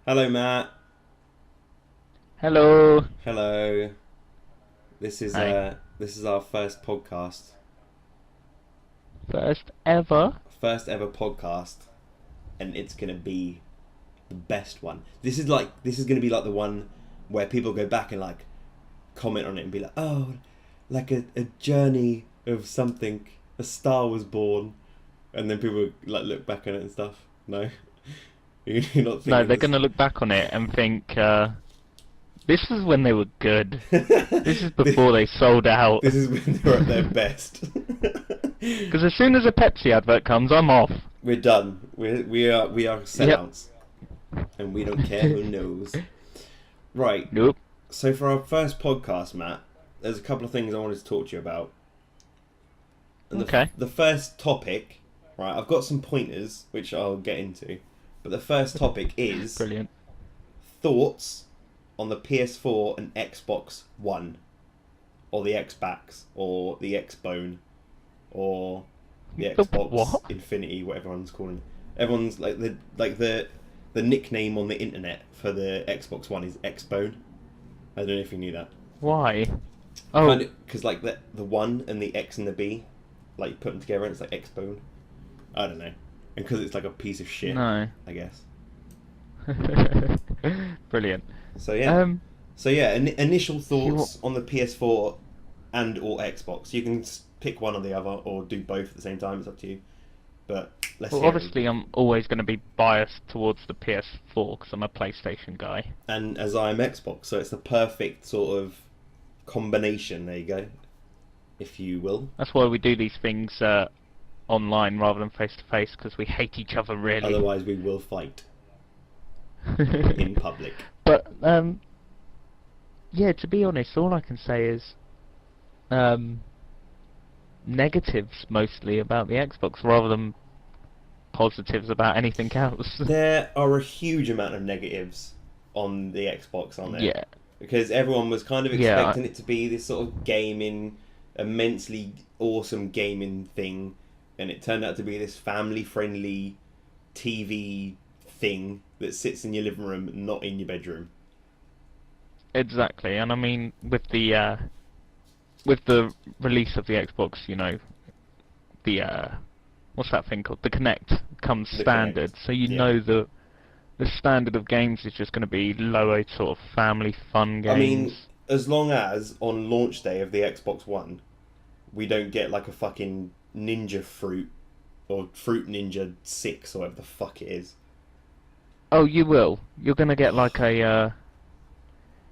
Hello, Matt. Hello. Hello. This is Hi. our first podcast, First ever. first ever podcast, and it's gonna be the best one. This is gonna be like the one where people go back and like comment on it and be like, oh, like a journey of something. A star was born, and then people like look back on it and stuff. No, you're not No, thinking they're this. gonna look back on it and think, this is when they were good. This is this, before they sold out. this is when they're at their best. Because as soon as a Pepsi advert comes, I'm off. We're done. We are Yep. sellouts, and we don't care who knows. Right. Nope. So for our first podcast, Matt, there's a couple of things I wanted to talk to you about. And Okay. the first topic, right? I've got some pointers which I'll get into, but the first topic is Brilliant. thoughts on the PS4 and Xbox One, or the Xbox, or the Xbone, or the The Xbox what? Infinity, whatever everyone's calling it. Everyone's the nickname on the internet for the Xbox One is Xbone. I don't know if you knew that. Why? Oh, Because like the one and the X and the B, like you put them together and it's like Xbone. I don't know, and because it's like a piece of shit, no. I guess. Brilliant. So yeah. Um, So yeah, initial you thoughts on the PS4 and or Xbox. You can pick one or the other, or do both at the same time. It's up to you. But let's well, hear obviously, it. I'm always going to be biased towards the PS4 because I'm a PlayStation guy. And as I am Xbox, so it's the perfect sort of combination. There you go, if you will. That's why we do these things online rather than face to face because we hate each other really. Otherwise, we will fight in public. But yeah, to be honest, all I can say is um, negatives mostly about the Xbox rather than positives about anything else. There are a huge amount of negatives on the Xbox, aren't there? Yeah, Because everyone was kind of yeah, expecting it to be this sort of gaming, immensely awesome gaming thing, and it turned out to be this family-friendly TV thing that sits in your living room, not in your bedroom. exactly. And I mean, with the release of the Xbox, the what's that thing called? The Kinect comes The Kinect, standard, so you yeah. know the standard of games is just going to be lower sort of family fun I mean, games. as long as on launch day of the Xbox One, we don't get like a fucking Ninja Fruit or Fruit Ninja 6 or whatever the fuck it is. Oh, you will. You're gonna get like a,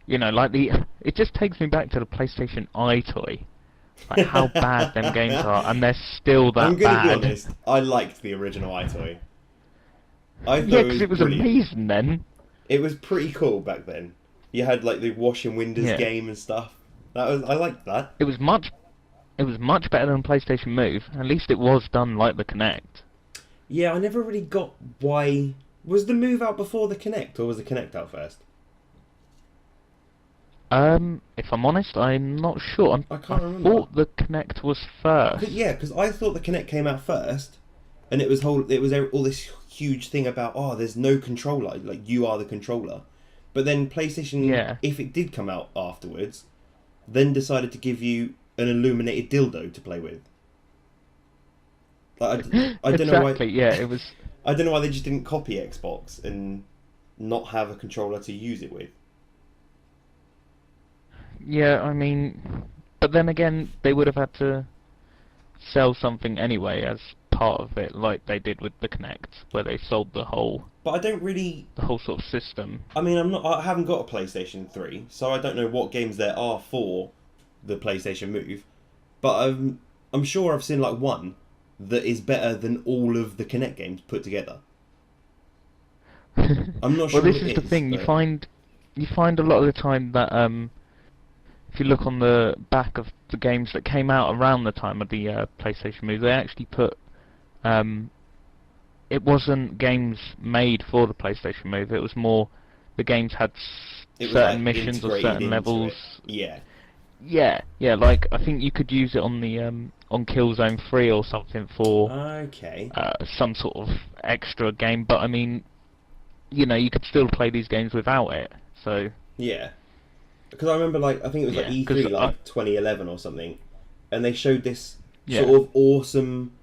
like the. It just takes me back to the PlayStation Eye toy, like how bad them games are, and they're still I'm that gonna be bad. honest, I liked the original iToy. I thought Yeah, it 'cause was it was brilliant. amazing then. It was pretty cool back then. You had like the washing windows Yeah, game and stuff. I liked that. it was much. It was much better than PlayStation Move. At least it was done like the Kinect. Yeah, I never really got why was the Move out before the Kinect or was the Kinect out first? If I'm honest, I'm not sure. I I can't remember. thought the Kinect was first. Yeah, because I thought the Kinect came out first, and it was all this huge thing about there's no controller, like you are the controller. But then PlayStation, Yeah, if it did come out afterwards, then decided to give you an illuminated dildo to play with. Like I don't know why exactly. Yeah, it was. I don't know why they just didn't copy Xbox and not have a controller to use it with. Yeah, I mean, but then again, they would have had to sell something anyway as part of it, like they did with the Kinect, where they sold But I don't really. the whole sort of system. I mean, I haven't got a PlayStation 3, so I don't know what games there are for the PlayStation Move. But I'm sure I've seen like one that is better than all of the Kinect games put together. I'm not Well, sure this what is it the is, thing. You but find a lot of the time that if you look on the back of the games that came out around the time of the PlayStation Move, they actually put um, it wasn't games made for the PlayStation Move. It was more the games had it was certain like missions or integrated certain into levels. it. Yeah. Yeah, yeah. Like I think you could use it on the on Killzone 3 or something for Okay. some sort of extra game. But I mean, you could still play these games without it. So Yeah. Because I remember, like, I think it was like E3, like 2011 or something, and they showed this sort of awesome.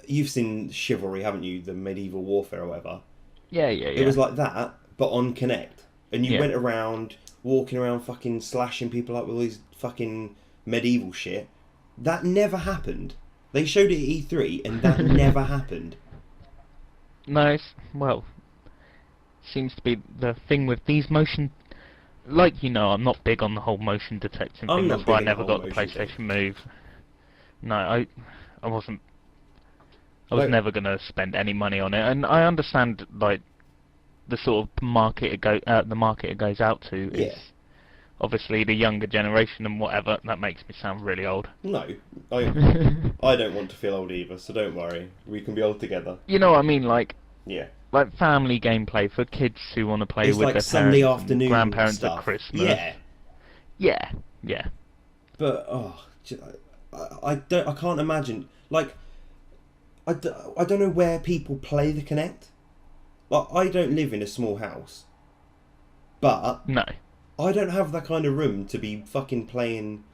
You've seen Chivalry, haven't you? The medieval warfare or whatever. Yeah. It was like that, but on Kinect, and you went around walking around, fucking slashing people up with all these fucking medieval shit. That never happened. They showed it at E3, and that never happened. No, seems to be the thing with these motion. Like, I'm not big on the whole motion detection thing. That's why I never got the PlayStation Move. No, I wasn't. I was never gonna spend any money on it, and I understand like the sort of market it goes out to is obviously the younger generation and whatever. That makes me sound really old. No, I don't want to feel old either, so don't worry. We can be old together. You know what I mean? Like like family gameplay for kids who want to play with like their Sunday parents afternoon and grandparents stuff. at Christmas. Yeah. But I can't imagine. Like, I don't know where people play the Kinect. Like, I don't live in a small house, but no, I don't have that kind of room to be fucking playing,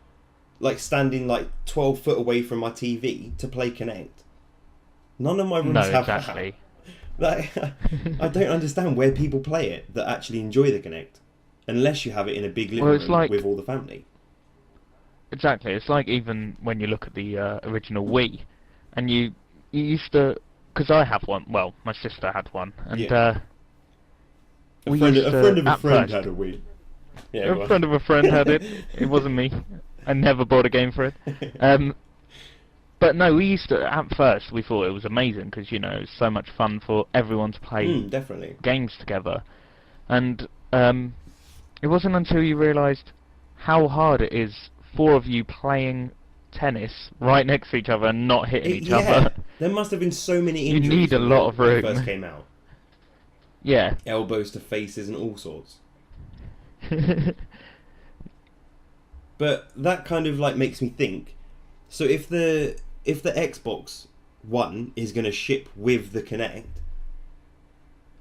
like standing like 12 foot away from my TV to play Kinect. None of my rooms have that. Like, I don't understand where people play it that actually enjoy the Kinect, unless you have it in a big living room with all the family. Exactly, it's like even when you look at the original Wii, and you used to, because I have one. Well, my sister had one, and a friend of a friend had a Wii. Yeah, a friend of a friend had it. It wasn't me. I never bought a game for it. But no, we used to. At first, we thought it was amazing because it was so much fun for everyone to play definitely games together, and it wasn't until you realised how hard it is. 4 of you playing tennis right next to each other and not hitting each other. There must have been so many injuries. You need a lot of room. When it first came out. Yeah. Elbows to faces and all sorts. But that kind of like makes me think. So if the Xbox One is going to ship with the Kinect,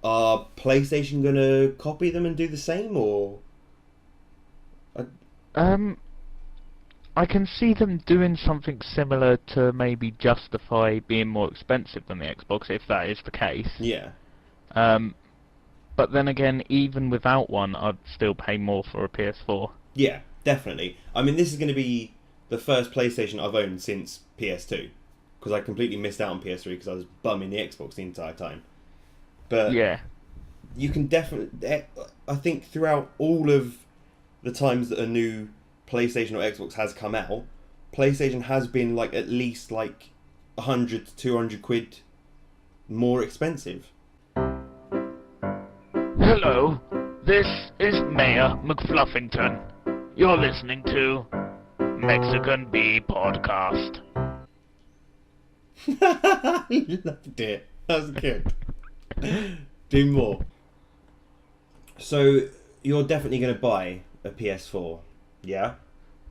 are PlayStation going to copy them and do the same, or? I can see them doing something similar to maybe justify being more expensive than the Xbox, if that is the case. Yeah. But then again, even without one, I'd still pay more for a PS4. Yeah, definitely. I mean, this is going to be the first PlayStation I've owned since PS2, because I completely missed out on PS3 because I was bumming the Xbox the entire time. But you can definitely... I think throughout all of the times that a new PlayStation or Xbox has come out, PlayStation has been like at least like 100 to 200 quid more expensive. Hello, this is Mayor McFluffington. You're listening to MexicanbeePodcast. Loved it. That was good. Do more. So you're definitely going to buy a PS4, yeah?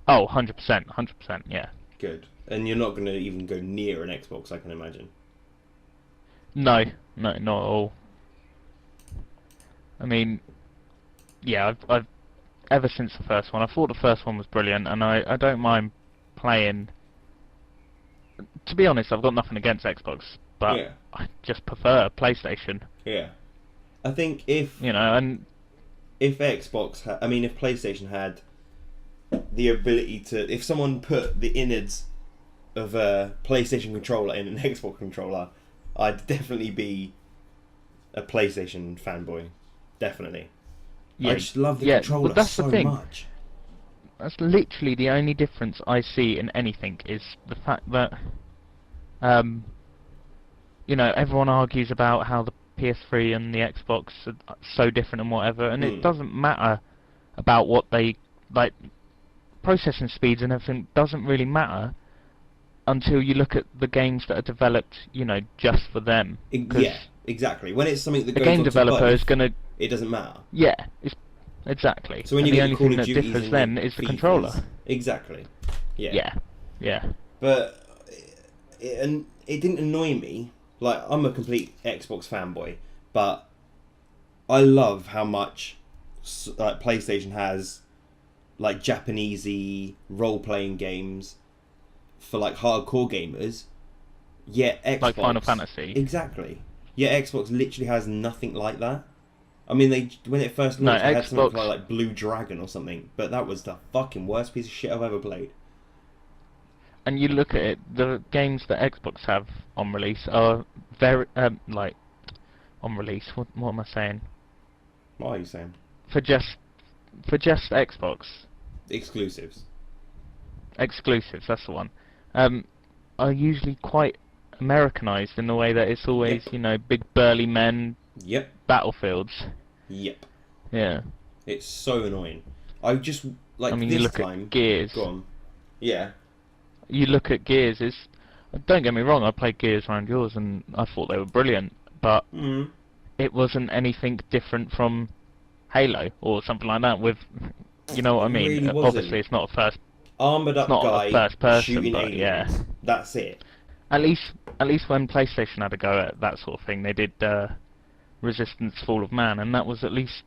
Oh, 100%, yeah. Good. And you're not going to even go near an Xbox, I can imagine. No, not at all. I mean, yeah, I've ever since the first one, I thought the first one was brilliant, and I don't mind playing. To be honest, I've got nothing against Xbox, but I just prefer PlayStation. Yeah. I think if... and... If Xbox... if PlayStation had the ability to... If someone put the innards of a PlayStation controller in an Xbox controller, I'd definitely be a PlayStation fanboy. Definitely. Yeah, I just love the controller so much. That's literally the only difference I see in anything, is the fact that, everyone argues about how the PS3 and the Xbox are so different and whatever, and it doesn't matter about what they, like, processing speeds and everything doesn't really matter until you look at the games that are developed, just for them. Yeah, exactly. When it's something that goes a game on developer both, is going to... It doesn't matter. Yeah, exactly. So when and you the only Call thing of that Duties differs then is the FIFAs, controller. Exactly. Yeah. But it didn't annoy me. Like, I'm a complete Xbox fanboy, but I love how much PlayStation has like Japanesey role-playing games for like hardcore gamers. Yet Xbox, like Final Fantasy. Exactly. Yet Xbox literally has nothing like that. I mean, when it first No, launched, it had something Xbox. like Blue Dragon or something, but that was the fucking worst piece of shit I've ever played. And you look at it, the games that Xbox have on release are very like on release. What am I saying? What are you saying? For just Xbox Exclusives. exclusives. That's the one. Are usually quite Americanized in the way that it's always big burly men, Yep. battlefields. Yep. Yeah. It's so annoying. I just like I mean, this you look time. at Gears. Go on. Yeah. You look at Gears. Don't get me wrong. I played Gears around yours, and I thought they were brilliant. But it wasn't anything different from Halo or something like that. With, you know what I mean? Really wasn't. Obviously, it's not a first. Armored up It's not guy a first person, shooting but aliens. yeah. That's it. At least when PlayStation had a go at that sort of thing, they did Resistance: Fall of Man, and that was at least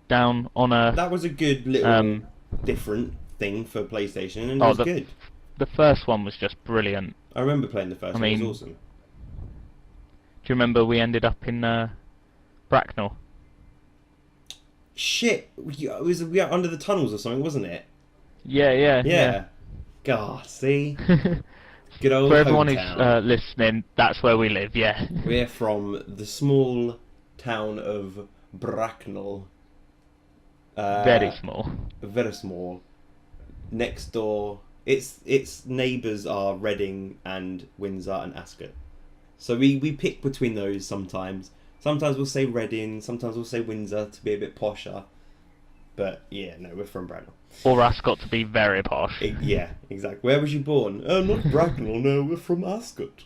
down on a. That was a good little different thing for PlayStation, and it was good. The first one was just brilliant. I remember playing the first one. It was awesome. Do you remember we ended up in Bracknell? Shit, we were under the tunnels or something, wasn't it? Yeah. God, see? Good old For everyone hometown. who's listening, that's where we live, yeah. We're from the small town of Bracknell. Very small. Very small. Next door, its neighbours are Reading and Windsor and Ascot. So we pick between those sometimes. Sometimes we'll say Reading, sometimes we'll say Windsor to be a bit posher. But yeah, no, we're from Bracknell. Or Ascot to be very posh. Yeah, exactly. Where was you born? Not Bracknell, no, we're from Ascot.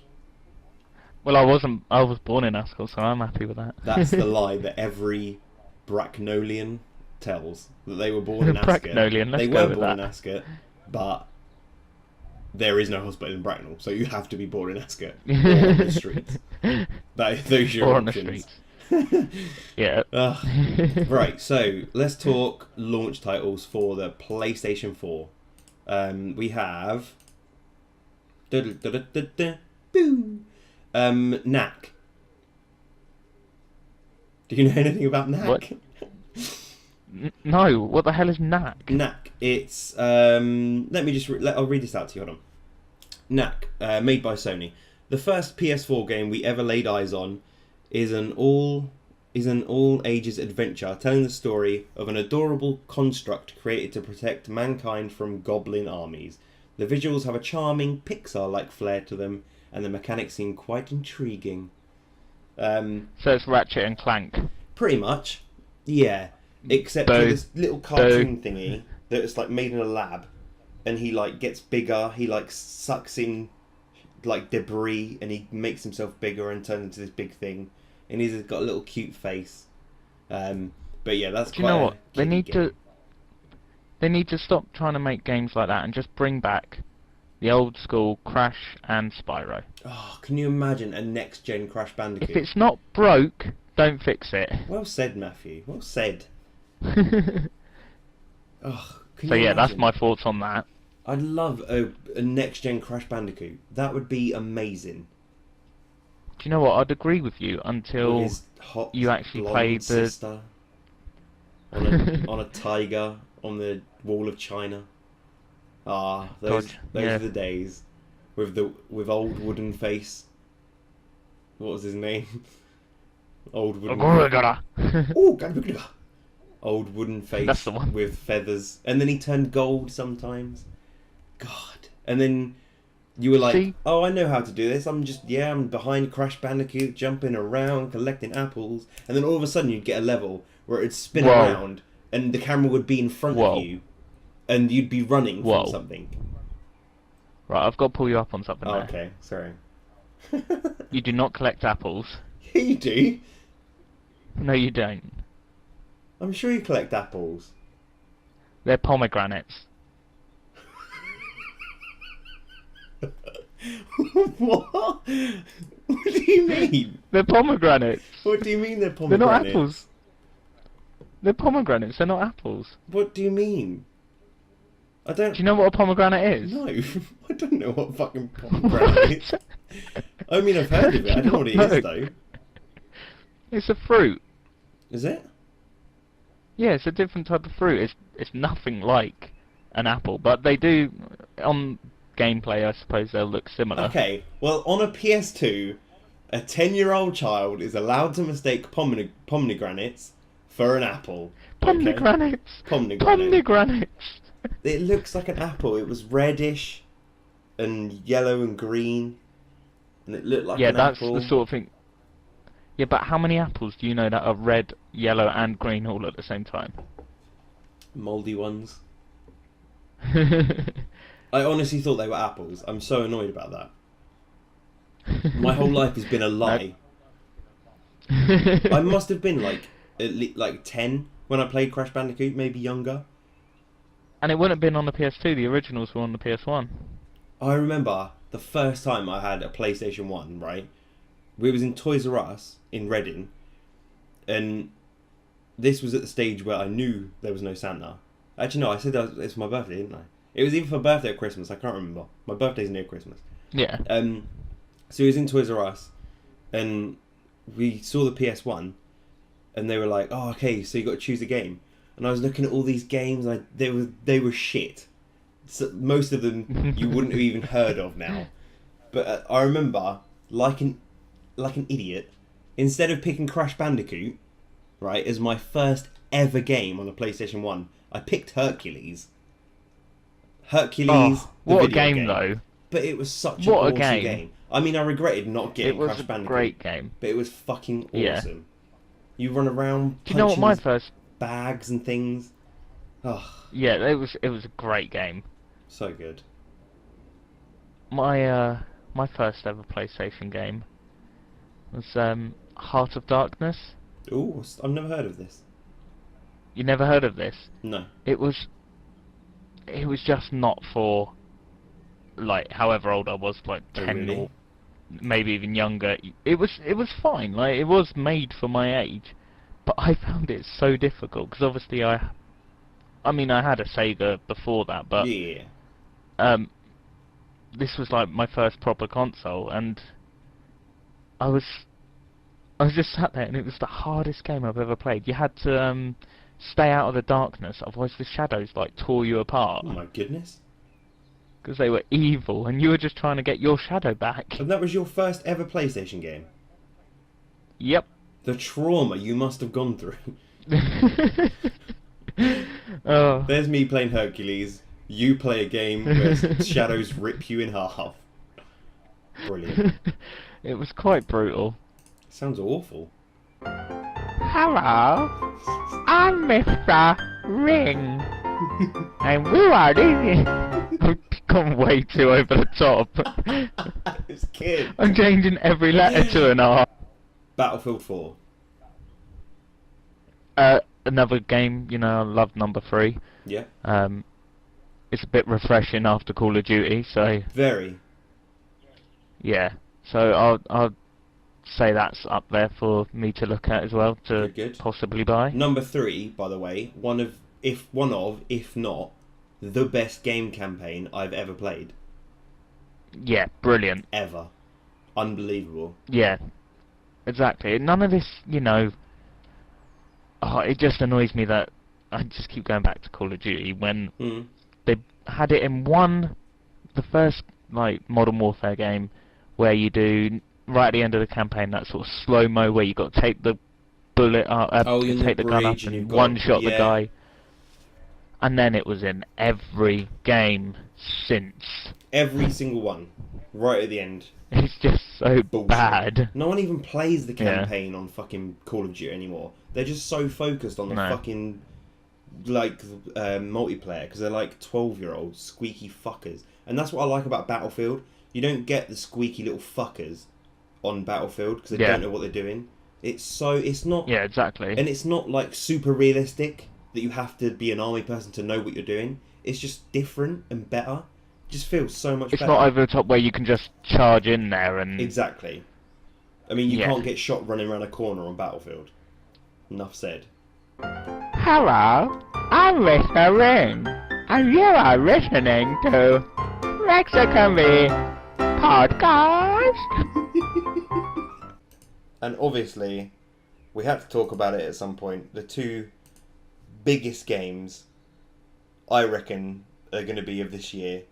Well, I wasn't. I was born in Ascot, so I'm happy with that. That's the lie that every Bracknellian tells, that they were born in Ascot. Bracknellian, let's they go were with born that. in Ascot, but there is no hospital in Bracknell, so you have to be born in Ascot or on the streets. Those are your Or on the options. streets. Yeah. Right, so let's talk launch titles for the PlayStation 4. We have Knack. Do you know anything about Knack? What? No, what the hell is Knack? Knack. It's let me just I'll read this out to you. Hold on. Knack, made by Sony. The first PS4 game we ever laid eyes on is an all ages adventure telling the story of an adorable construct created to protect mankind from goblin armies. The visuals have a charming Pixar-like flair to them, and the mechanics seem quite intriguing. So it's Ratchet and Clank. Pretty much, yeah. Except for this little cartoon thingy that's like made in a lab, and he like gets bigger. He like sucks in like debris, and he makes himself bigger and turns into this big thing. And he's got a little cute face. But yeah, that's. Do you know what? They need to stop trying to make games like that and just bring back the old school Crash and Spyro. Oh, can you imagine a next gen Crash Bandicoot? If it's not broke, don't fix it. Well said, Matthew. Well said. Oh, can So you yeah, imagine? that's my thoughts on that. I'd love a next gen Crash Bandicoot. That would be amazing. Do you know what? I'd agree with you With until his hot, you actually blonde played the. sister on a tiger on the wall of China. Ah, those yeah. are the days with old wooden face. What was his name? Old wooden. Oh, old wooden face. That's the one. With feathers, and then he turned gold sometimes. God, and then you were like, See? "Oh, I know how to do this. I'm behind Crash Bandicoot, jumping around, collecting apples," and then all of a sudden you'd get a level where it'd spin Whoa. around, and the camera would be in front Whoa. of you, and you'd be running Whoa. from something. Right, I've got to pull you up on something Oh, there. okay, sorry. You do not collect apples. Yeah, you do. No, you don't. I'm sure you collect apples. They're pomegranates. What? What do you mean? They're pomegranates. What do you mean they're They're not pomegranates? apples. They're pomegranates. They're not apples. What do you mean? I don't. Do you know what a pomegranate is? No, I don't know what fucking pomegranate is. I mean, I've heard of it. I don't know what it is though. It's a fruit. Is it? Yeah, it's a different type of fruit. It's nothing like an apple, but they do on gameplay. I suppose they'll look similar. Okay. Well, on a PS2, a 10-year-old child is allowed to mistake pomegranates for an apple. Pomegranates. Pomegranate. Pomegranates. It looks like an apple. It was reddish and yellow and green, and it looked like Yeah, an that's apple. the sort of thing. Yeah, but how many apples do you know that are red, yellow, and green all at the same time? Mouldy ones. I honestly thought they were apples. I'm so annoyed about that. My whole life has been a lie. I must have been like at least like 10 when I played Crash Bandicoot, maybe younger. And it wouldn't have been on the PS2. The originals were on the PS1. I remember the first time I had a PlayStation 1, right? We was in Toys R Us in Reading, and this was at the stage where I knew there was no Santa. Actually, no, I said it's my birthday, didn't I? It was either for birthday or Christmas. I can't remember. My birthday's near Christmas. Yeah. So he was in Toys R Us, and we saw the PS1, and they were like, "Oh, okay, so you got to choose a game." And I was looking at all these games, and they were shit. So most of them you wouldn't have even heard of now. But I remember, like an idiot, instead of picking Crash Bandicoot, right, as my first ever game on a PlayStation 1, I picked Hercules. Hercules, what the a video game though. But it was such an What a awesome game. I mean, I regretted not getting It was Crash a Bandicoot. great game. But it was fucking Yeah. awesome. You run around Do you know what punching my first? bags and things. Oh, Yeah, it was a great game. so good. My first ever PlayStation game was Heart of Darkness. Ooh, I've never heard of this. You never heard of this? No. It was just not for like however old I was, like Oh, 10 really? or maybe even younger. It was fine. Like it was made for my age, but I found it so difficult because obviously I mean I had a Sega before that, but Yeah. this was like my first proper console, and I was just sat there, and it was the hardest game I've ever played. You had to stay out of the darkness, otherwise the shadows like tore you apart Oh my goodness. because they were evil, and you were just trying to get your shadow back. And that was your first ever PlayStation game. Yep. The trauma you must have gone through. Oh. There's me playing Hercules. You play a game where shadows rip you in half. Brilliant. It was quite brutal. Sounds awful. Hello, I'm Mr. Ring, and we are this. I've gone way too over the top. This kid. I'm changing every letter to an R. Battlefield 4. Another game, you know, I love number 3. Yeah. It's a bit refreshing after Call of Duty, so Very. yeah. So I'll say that's up there for me to look at as well, to Good. possibly buy. Number 3, by the way, if not, the best game campaign I've ever played. Yeah, brilliant. Ever. Unbelievable. Yeah, exactly. None of this, you know. Oh, it just annoys me that I just keep going back to Call of Duty when they had it in the first like Modern Warfare game, where you do right at the end of the campaign that sort of slow mo where you got to take the bullet up, you're take the gun up and you've and got- one shot the yeah. guy. And then it was in every game since. Every single one. Right at the end. It's just so Bullshit. bad. No one even plays the Yeah. campaign on fucking Call of Duty anymore. They're just so focused on the No. fucking multiplayer because they're like 12-year-olds, squeaky fuckers. And that's what I like about Battlefield. You don't get the squeaky little fuckers on Battlefield because they Yeah. don't know what they're doing. It's not, Yeah, exactly. and it's not like super realistic that you have to be an army person to know what you're doing. It's just different and better. just feels so much It's better. not over the top where you can just charge in there and... Exactly. I mean, you Yeah. can't get shot running around a corner on Battlefield. Enough said. Hello, I'm Mr. Ring, and you are listening to MexicanbeePodcast. And obviously, we had to talk about it at some point. The two biggest games, I reckon, are going to be of this year.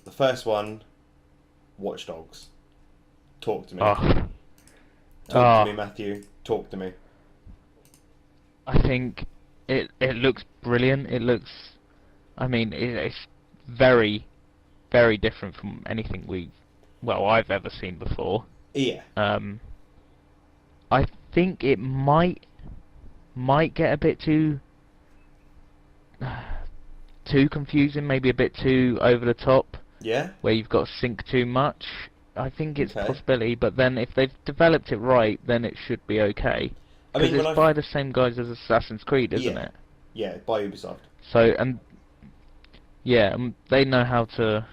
The first one, Watch Dogs. Talk to me. Oh. Talk to me, Matthew. Talk to me. I think it looks brilliant. It looks, I mean, it's very, very different from anything I've ever seen before. Yeah. I think it might get a bit too confusing, maybe a bit too over the top. Yeah? Where you've got to sync too much. I think it's Okay. a possibility, but then if they've developed it right, then it should be okay. I Because mean, it's by the same guys as Assassin's Creed, isn't it? Yeah, by Ubisoft. So, and yeah, they know how to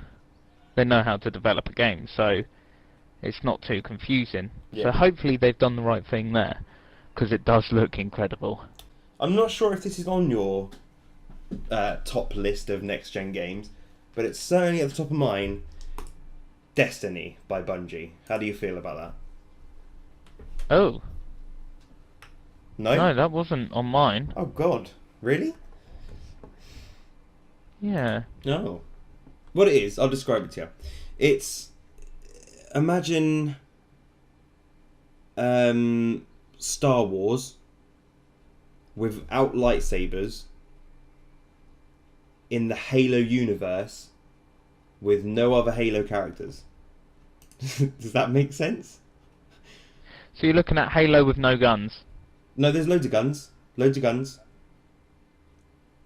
develop a game, so it's not too confusing. Yeah. So hopefully they've done the right thing there, because it does look incredible. I'm not sure if this is on your top list of next-gen games, but it's certainly at the top of mine. Destiny by Bungie. How do you feel about that? Oh. No? No, that wasn't on mine. Oh, God. Really? Yeah. No. What it is, I'll describe it to you. It's... Imagine... Star Wars without lightsabers in the Halo universe with no other Halo characters. Does that make sense? So you're looking at Halo with no guns? No, there's loads of guns. Loads of guns.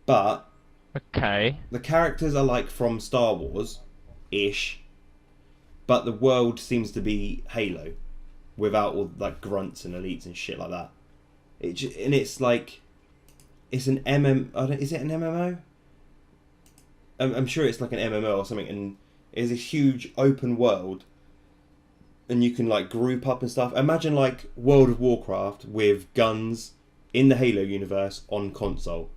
But Okay. the characters are like from Star Wars-ish, but the world seems to be Halo without all like grunts and elites and shit like that. It's like... It's an is it an MMO? I'm sure it's like an MMO or something, and it's a huge open world, and you can like group up and stuff. Imagine like World of Warcraft with guns in the Halo universe on console,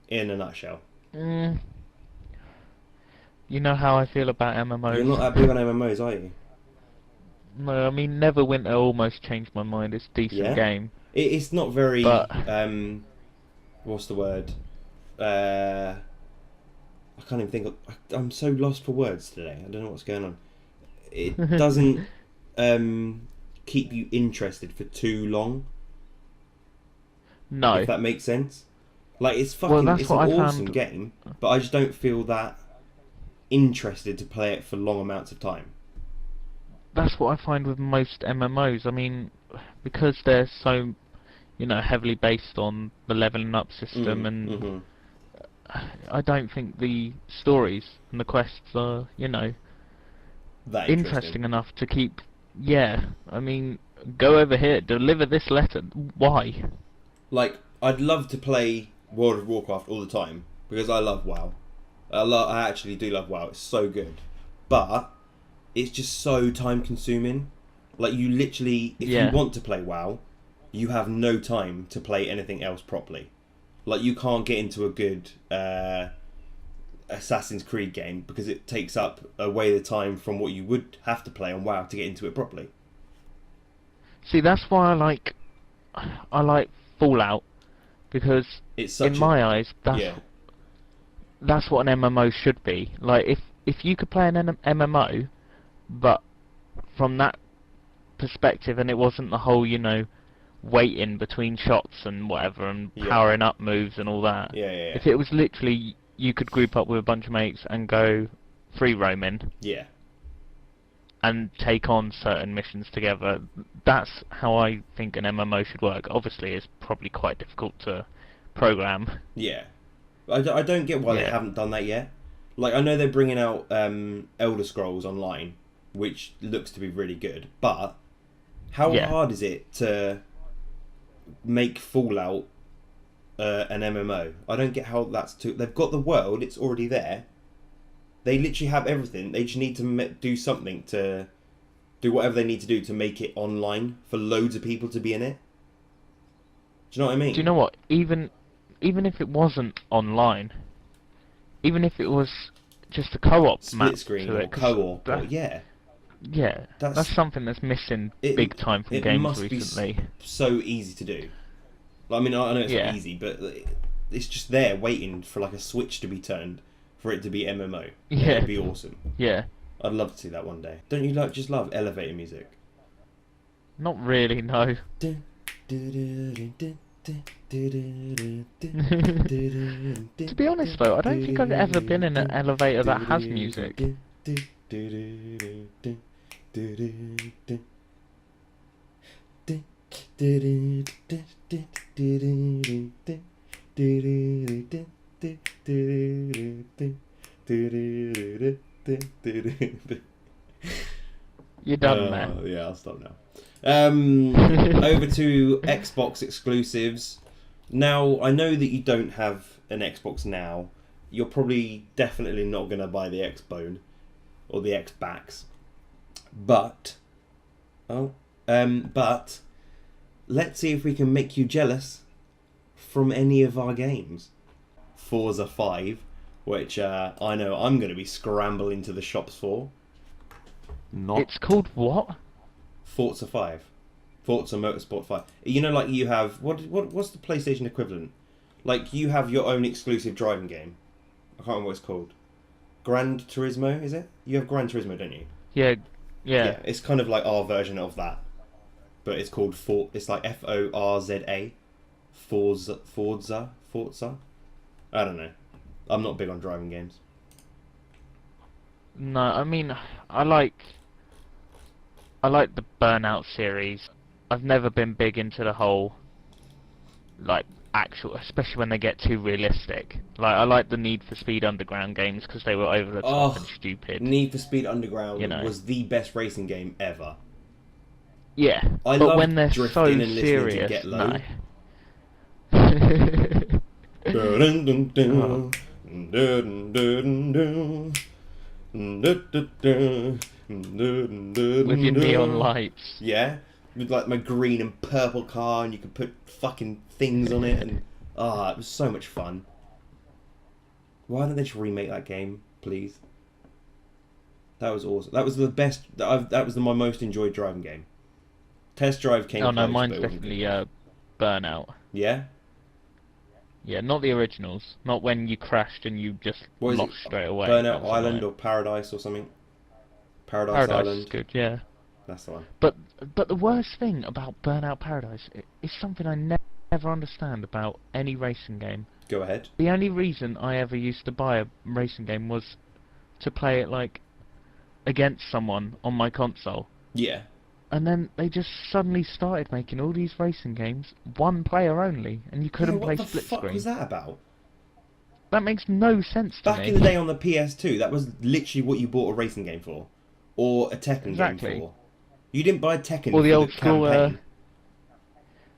in a nutshell. You know how I feel about MMOs. You're not that big on MMOs, are you? No, I mean Neverwinter almost changed my mind. It's a decent game. It's not very... But... what's the word? I can't even think of... I'm so lost for words today. I don't know what's going on. It doesn't keep you interested for too long. No. If that makes sense. Like, it's fucking... Well, it's an awesome game, but I just don't feel that interested to play it for long amounts of time. That's what I find with most MMOs. I mean, because they're so, heavily based on the leveling up system, and I don't think the stories and the quests are, That interesting enough to keep... Yeah, I mean, go over here, deliver this letter. Why? Like, I'd love to play World of Warcraft all the time, because I love WoW. I actually do love WoW, it's so good. But it's just so time consuming. Like, you literally, if you want to play WoW, you have no time to play anything else properly. Like, you can't get into a good Assassin's Creed game because it takes up away the time from what you would have to play on WoW to get into it properly. See, that's why I like Fallout, because It's such in my eyes, that's what an MMO should be. Like, if you could play an MMO, but from that perspective, and it wasn't the whole, waiting between shots and whatever, and powering up moves and all that. If it was literally, you could group up with a bunch of mates and go free roaming. Yeah. And take on certain missions together. That's how I think an MMO should work. Obviously, it's probably quite difficult to program. Yeah. I don't get why they haven't done that yet. Like, I know they're bringing out Elder Scrolls Online, which looks to be really good, but how hard is it to make Fallout an MMO? I don't get how that's too... They've got the world, it's already there. They literally have everything. They just need to do something to do whatever they need to do to make it online for loads of people to be in it. Do you know what I mean? Do you know what? Even if it wasn't online, even if it was just a co-op map Split screen to or it, 'cause co-op, that- or, yeah. Yeah, that's something that's missing big time from It games must recently. be so easy to do. Like, I mean, I know it's not easy, but it's just there waiting for like a switch to be turned for it to be MMO. Yeah. It'd be awesome. Yeah. I'd love to see that one day. Don't you just love elevator music? Not really, no. To be honest though, I don't think I've ever been in an elevator that has music. You're done, man. Yeah, I'll stop now. Over to Xbox exclusives. Now, I know that you don't have an Xbox now. You're probably definitely not going to buy the Xbone or the Xbacks. But let's see if we can make you jealous from any of our games. Forza 5, which I know I'm going to be scrambling to the shops for. It's called what? Forza 5. Forza Motorsport 5. You know, like you have... What's the PlayStation equivalent? Like, you have your own exclusive driving game. I can't remember what it's called. Gran Turismo, is it? You have Gran Turismo, don't you? Yeah. It's kind of like our version of that. But it's called... It's like Forza. Forza? I don't know. I'm not big on driving games. No, I mean, I like the Burnout series. I've never been big into the whole, like, actual, especially when they get too realistic. Like, I like the Need for Speed Underground games because they were over the top and stupid. Need for Speed Underground was the best racing game ever. Yeah, but when they're so serious, Get Low. With your neon lights. Yeah, with like my green and purple car, and you could put fucking things on it, and it was so much fun. Why don't they just remake that game, please? That was awesome. That was the best. That was my most enjoyed driving game. Test Drive came. Oh no, mine's definitely Burnout. Yeah. Yeah, not the originals. Not when you crashed and you just lost straight away. Burnout Island or Paradise or something. Paradise Island. Is good, yeah. That's the one. But the worst thing about Burnout Paradise is something I never understand about any racing game. Go ahead. The only reason I ever used to buy a racing game was to play it like against someone on my console. Yeah. And then they just suddenly started making all these racing games one player only, and you couldn't play split screen. What the fuck was that about? That makes no sense to me. Back in the day on the PS2, that was literally what you bought a racing game for, or a Tekken game for. You didn't buy Tekken or the for old the school. campaign.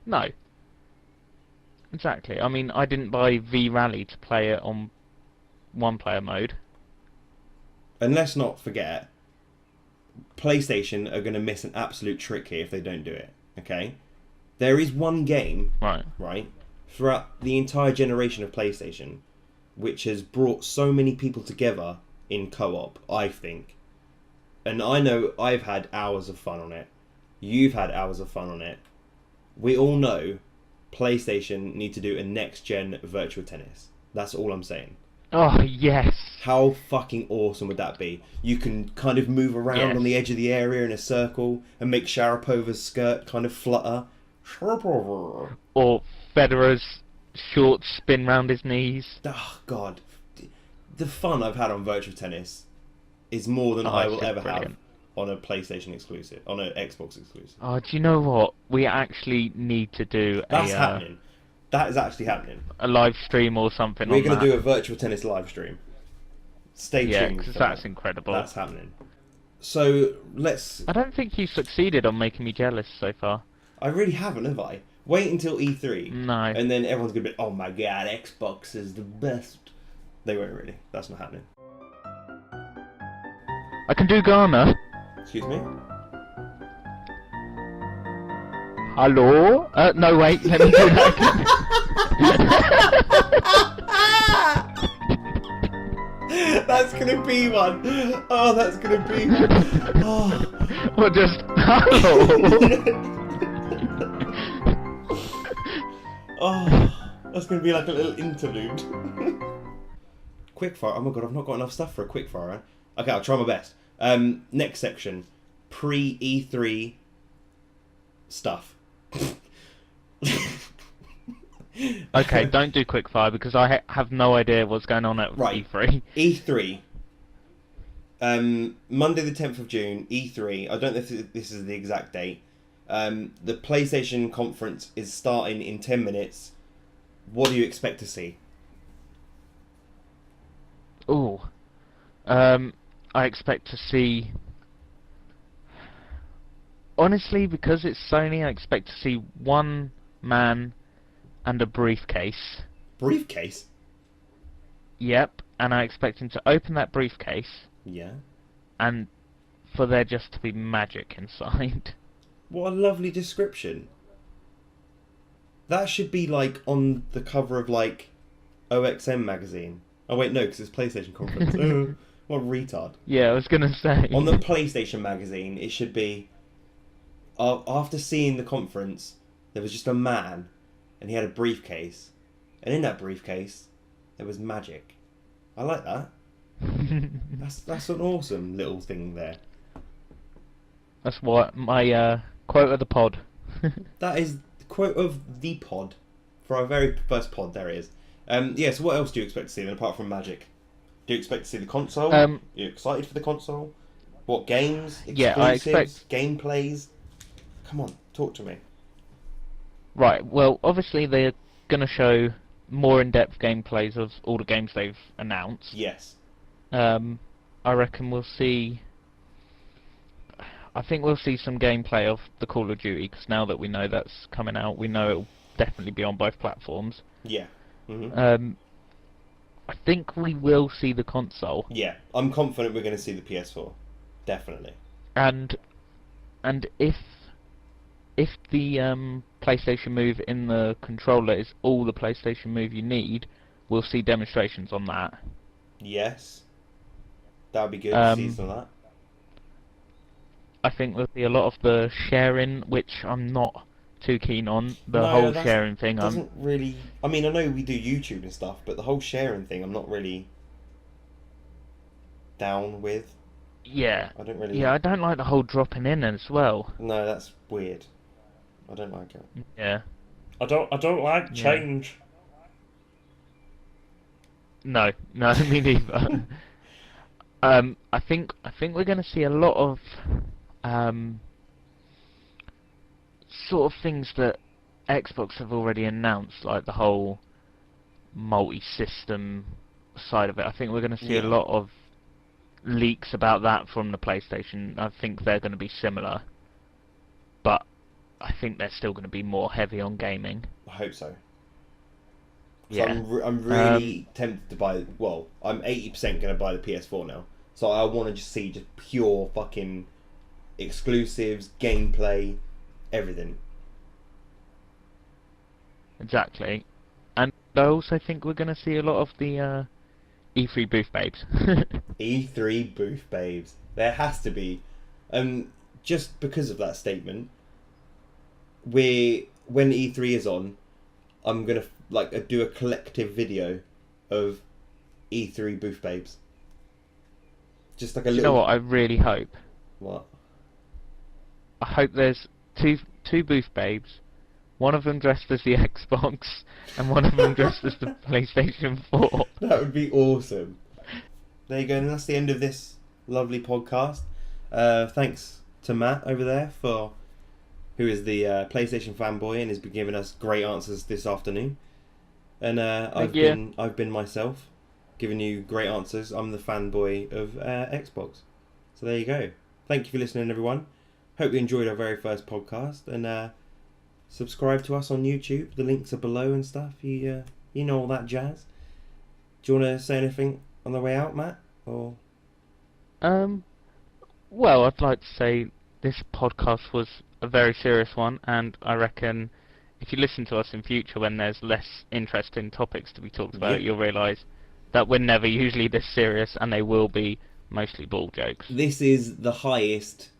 No. Exactly. I mean, I didn't buy V-Rally to play it on one-player mode. And let's not forget, PlayStation are going to miss an absolute trick here if they don't do it, okay? There is one game, right, throughout the entire generation of PlayStation, which has brought so many people together in co-op, I think. And I know I've had hours of fun on it. You've had hours of fun on it. We all know PlayStation need to do a next-gen virtual tennis. That's all I'm saying. Oh, yes. How fucking awesome would that be? You can kind of move around on the edge of the area in a circle and make Sharapova's skirt kind of flutter. Or Federer's shorts spin round his knees. Oh, God. The fun I've had on virtual tennis is more than I will ever have on a PlayStation exclusive, on an Xbox exclusive. Oh, do you know what? We actually need to do That's happening. That is actually happening. A live stream or something. We're going to do a virtual tennis live stream. Stay tuned. Yeah, because that's incredible. That's happening. So let's. I don't think you succeeded on making me jealous so far. I really haven't, have I? Wait until E3. No. And then everyone's going to be, oh my god, Xbox is the best. They won't really. That's not happening. I can do Ghana. Excuse me? Hello? No, wait, let me do that again. That's gonna be one. Oh, that's gonna be. Oh. Or just, hello? Oh, that's gonna be like a little interlude. Quickfire. Oh my god, I've not got enough stuff for a quickfire. Right? Okay, I'll try my best. Next section, pre-E3 stuff. Okay, don't do quickfire because I have no idea what's going on at E3. E3. Monday the 10th of June, E3. I don't know if this is the exact date. The PlayStation conference is starting in 10 minutes. What do you expect to see? Ooh. I expect to see... Honestly, because it's Sony, I expect to see one man and a briefcase. Briefcase? Yep, and I expect him to open that briefcase. Yeah. And for there just to be magic inside. What a lovely description. That should be like on the cover of like OXM magazine. Oh wait, no, because it's PlayStation conference. What a retard. Yeah, I was gonna say. On the PlayStation magazine, it should be... after seeing the conference, there was just a man, and he had a briefcase, and in that briefcase, there was magic. I like that. That's an awesome little thing there. That's what my quote of the pod. That is the quote of the pod for our very first pod. There it is. Yeah. So what else do you expect to see then, apart from magic? Do you expect to see the console? Are you excited for the console? What games? Exclusives? Yeah, I expect gameplays. Come on, talk to me. Right. Well, obviously they're gonna show more in-depth gameplays of all the games they've announced. Yes. I reckon we'll see. I think we'll see some gameplay of the Call of Duty because now that we know that's coming out, we know it'll definitely be on both platforms. Yeah. Mm-hmm. I think we will see the console. Yeah, I'm confident we're going to see the PS4. Definitely. And if the PlayStation Move in the controller is all the PlayStation Move you need, we'll see demonstrations on that. Yes. That would be good to see some of that. I think there'll be a lot of the sharing, which I'm not too keen on. The whole sharing thing. Doesn't really. I mean, I know we do YouTube and stuff, but the whole sharing thing, I'm not really down with. Yeah. I don't really. Yeah, I don't like the whole dropping in as well. No, that's weird. I don't like it. Yeah. I don't like change. No, me neither. I think we're going to see a lot of sort of things that Xbox have already announced, like the whole multi-system side of it. I think we're going to see a lot of leaks about that from the PlayStation. I think they're going to be similar, but I think they're still going to be more heavy on gaming. I hope so. Yeah. I'm really tempted to buy. Well, I'm 80% going to buy the PS4 now. So I want to just see just pure fucking exclusives, gameplay, everything. Exactly. And I also think we're going to see a lot of the E3 booth babes. E3 booth babes. There has to be. Just because of that statement, when E3 is on, I'm going to do a collective video of E3 booth babes. Just like a little... You know what I really hope? What? I hope there's two booth babes, one of them dressed as the Xbox, and one of them dressed as the PlayStation 4. That would be awesome. There you go, and that's the end of this lovely podcast. Thanks to Matt over there, who is the PlayStation fanboy and has been giving us great answers this afternoon. And I've been myself, giving you great answers. I'm the fanboy of Xbox. So there you go. Thank you for listening, everyone. Hope you enjoyed our very first podcast, and subscribe to us on YouTube. The links are below and stuff. You know all that jazz. Do you want to say anything on the way out, Matt? Or Well, I'd like to say this podcast was a very serious one, and I reckon if you listen to us in future when there's less interesting topics to be talked about, Yeah. you'll realise that we're never usually this serious, and they will be mostly ball jokes. This is the highest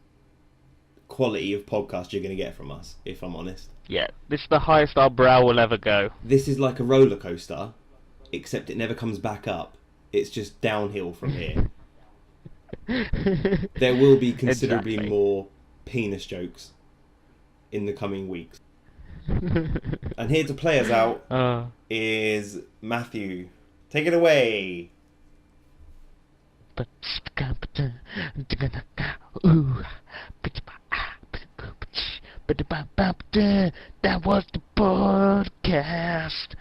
quality of podcast you're going to get from us, if I'm honest. Yeah, this is the highest our brow will ever go. This is like a roller coaster, except it never comes back up. It's just downhill from here. There will be considerably Exactly. more penis jokes in the coming weeks. And here to play us out is Matthew. Take it away. That was the podcast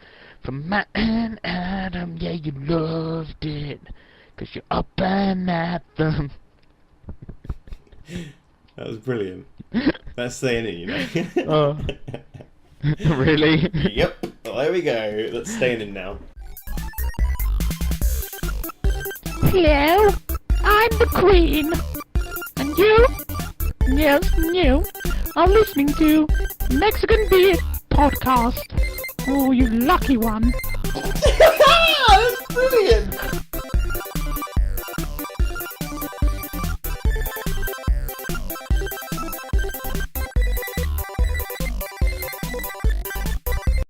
from Matt and Adam. Yeah, you loved it, 'cause you're up and at them. That was brilliant. That's staying in, you know. Really? Yep. Well, there we go. That's staying in now. Hello, I'm the Queen. And you? Yes, you are listening to Mexican Beer Podcast. Oh, you lucky one. That's brilliant.